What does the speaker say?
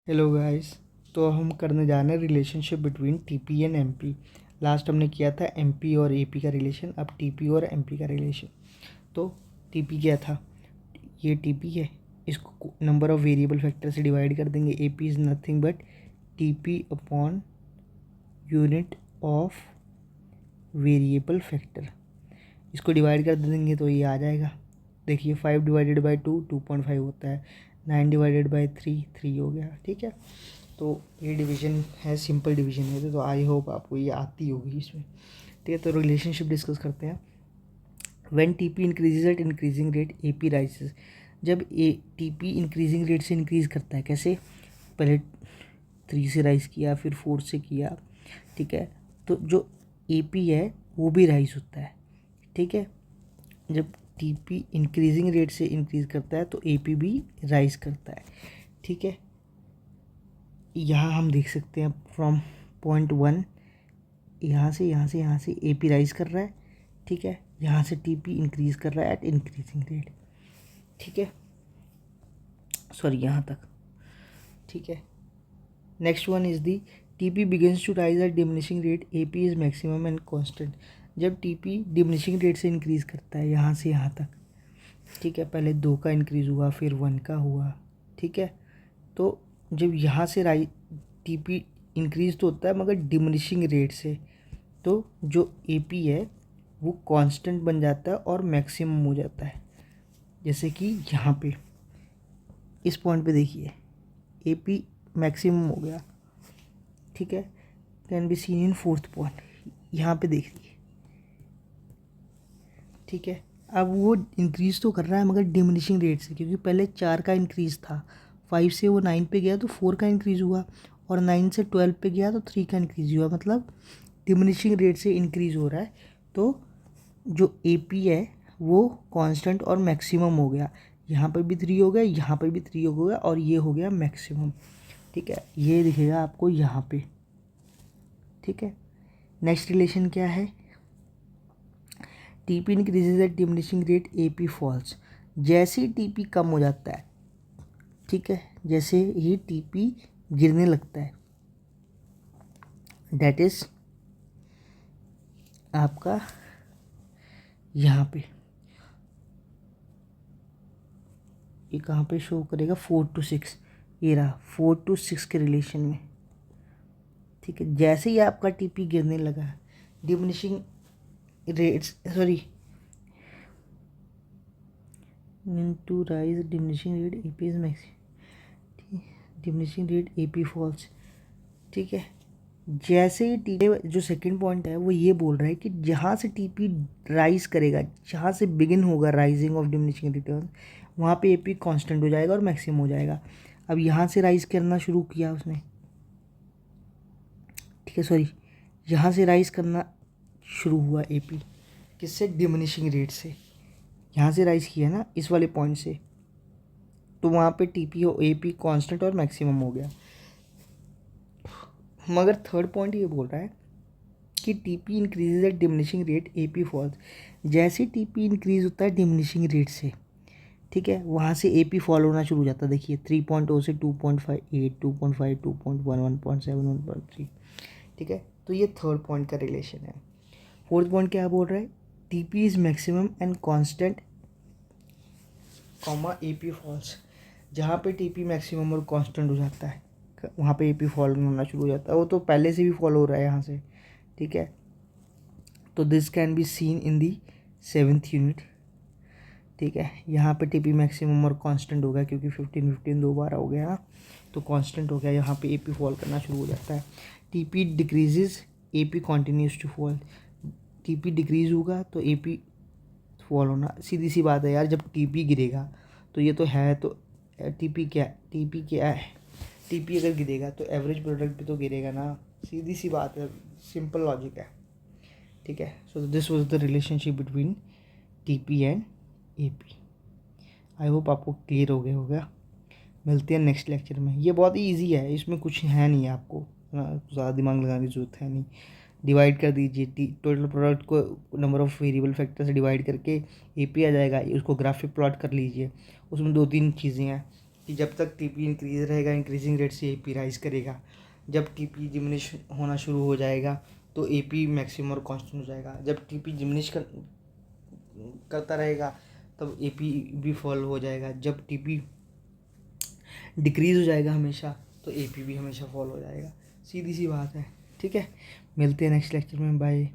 Hello guys. तो हम करने जा रहे हैं relationship between TP and MP. Last हमने किया था एमपी और एपी का रिलेशन, अब टीपी और एमपी का रिलेशन। तो टीपी क्या था, ये टीपी है, इसको नंबर ऑफ वेरिएबल फैक्टर से डिवाइड कर देंगे। AP is nothing but TP upon unit of variable factor. इसको डिवाइड कर देंगे तो ये आ जाएगा। देखिए 5 डिवाइडेड बाई 2 2.5 होता है, 9 डिवाइडेड बाई 3 3 हो गया। ठीक है, तो ये डिवीजन है, सिंपल डिवीजन है। तो आई होप आपको ये आती होगी इसमें। ठीक है, तो रिलेशनशिप डिस्कस करते हैं। When TP increases eight increasing rate AP rises. जब टीपी इंक्रीजिंग रेट से इंक्रीज़ करता है, कैसे, पहले 3 से राइज किया, फिर 4 से किया। ठीक है, तो जो एपी है वो भी राइज होता है। ठीक है, जब टीपी इंक्रीजिंग रेट से इंक्रीज़ करता है तो एपी भी राइज करता है। ठीक है, यहाँ हम देख सकते हैं फ्रॉम पॉइंट 1, यहाँ से एपी राइज कर रहा है। ठीक है, यहाँ से टीपी इंक्रीज़ कर रहा है एट इंक्रीजिंग रेट। ठीक है, सॉरी यहाँ तक। ठीक है, next one is the TP begins to rise at diminishing rate, AP is maximum and constant. जब टीपी डिमिनिशिंग रेट से इंक्रीज़ करता है यहाँ से यहाँ तक, ठीक है, पहले 2 का इंक्रीज़ हुआ, फिर 1 का हुआ। ठीक है, तो जब यहाँ से टीपी इंक्रीज़ तो होता है मगर डिमिनिशिंग रेट से, तो जो एपी है वो कांस्टेंट बन जाता है और मैक्सिमम हो जाता है। जैसे कि यहाँ पे इस पॉइंट पे देखिए एपी मैक्सिमम हो गया। ठीक है, can be seen in 4th point, यहाँ पे देखिए। ठीक है, अब वो इंक्रीज़ तो कर रहा है मगर डिमिनिशिंग रेट से, क्योंकि पहले 4 का इंक्रीज़ था, 5 से वो 9 पे गया तो 4 का इंक्रीज़ हुआ, और 9 से 12 पे गया तो 3 का इंक्रीज़ हुआ। मतलब डिमिनिशिंग रेट से इंक्रीज़ हो रहा है। तो जो एपी है वो कांस्टेंट और मैक्सिमम हो गया। यहाँ पर भी 3 हो गया, यहाँ पर भी 3 हो गया, और ये हो गया मैक्सिमम। ठीक है, ये दिखेगा आपको यहाँ पे। ठीक है, नेक्स्ट रिलेशन क्या है, TP increases at diminishing rate, AP falls. जैसे ही टीपी कम हो जाता है, ठीक है, जैसे ही टीपी गिरने लगता है, दैट इज आपका यहाँ पे, ये कहाँ पे शो करेगा, 4 to 6, ये रहा 4 to 6 के रिलेशन में। ठीक है, जैसे ही आपका टीपी गिरने लगा, diminishing rates, sorry, to rise diminishing rate AP is maximum, diminishing rate AP falls. ठीक है, जैसे ही टीपी, जो सेकंड पॉइंट है वो ये बोल रहा है कि जहाँ से टीपी राइज करेगा, जहाँ से बिगिन होगा राइजिंग ऑफ डिमिनिशिंग रिटर्न, वहाँ पे एपी कांस्टेंट हो जाएगा और मैक्सिमम हो जाएगा। अब यहाँ से राइज करना शुरू किया उसने, ठीक है, सॉरी, यहाँ से राइज करना शुरू हुआ एपी, किससे, डिमिनिशिंग रेट से। यहाँ से राइज किया ना इस वाले पॉइंट से, तो वहाँ पे टीपी हो एपी कांस्टेंट और मैक्सिमम हो गया। मगर थर्ड पॉइंट ये बोल रहा है कि TP increases at diminishing rate, AP falls. जैसे टीपी इंक्रीज होता है डिमिनिशिंग रेट से, ठीक है, वहाँ से एपी फॉल होना शुरू हो जाता है। देखिए 3.0 से 2.58, 2.5, 2.1, 1.7, 1.3। ठीक है, तो ये थर्ड पॉइंट का रिलेशन है। फोर्थ पॉइंट क्या बोल रहा है, TP is maximum and constant, comma AP falls. जहाँ पे टीपी मैक्सिमम और कांस्टेंट हो जाता है, वहाँ पे एपी फॉल होना शुरू हो जाता है। वो तो पहले से भी फॉल हो रहा है यहाँ से। ठीक है, तो this can be seen in the 7th unit. ठीक है, यहाँ पे टीपी मैक्सिमम और कांस्टेंट हो गया, क्योंकि 15 15 दो बार हो गया, तो कांस्टेंट हो गया। यहाँ पे एपी फॉल करना शुरू हो जाता है। TP decreases, AP continues to fall. TP decrease होगा तो एपी फॉल होना, सीधी सी बात है यार। जब टीपी गिरेगा तो ये तो है, तो टीपी क्या है, टीपी अगर गिरेगा तो एवरेज प्रोडक्ट भी तो गिरेगा ना, सीधी सी बात है, सिंपल लॉजिक है। ठीक है, so this was the relationship between TP and AP. I hope आपको क्लियर हो गया होगा। मिलते हैं नेक्स्ट लेक्चर में। ये बहुत ही ईजी है, इसमें कुछ है नहीं, आपको ज़्यादा दिमाग लगाने की ज़रूरत है नहीं। डिवाइड कर दीजिए, टोटल प्रोडक्ट को नंबर ऑफ़ वेरिएबल फैक्टर से डिवाइड करके एपी आ जाएगा। उसको ग्राफिक प्लॉट कर लीजिए, उसमें 2-3 चीज़ें हैं, कि जब तक टीपी इंक्रीज रहेगा, इंक्रीजिंग रेट से एपी राइज करेगा। जब टीपी डिमिनिश होना शुरू हो जाएगा तो एपी मैक्सिमम और कांस्टेंट हो जाएगा। जब टीपी डिमिनिश करता रहेगा तब एपी भी फॉल हो जाएगा। जब टीपी डिक्रीज हो जाएगा हमेशा तो एपी भी हमेशा फॉल हो जाएगा। सीधी सी बात है। ठीक है, मिलते हैं नेक्स्ट लेक्चर में। बाय।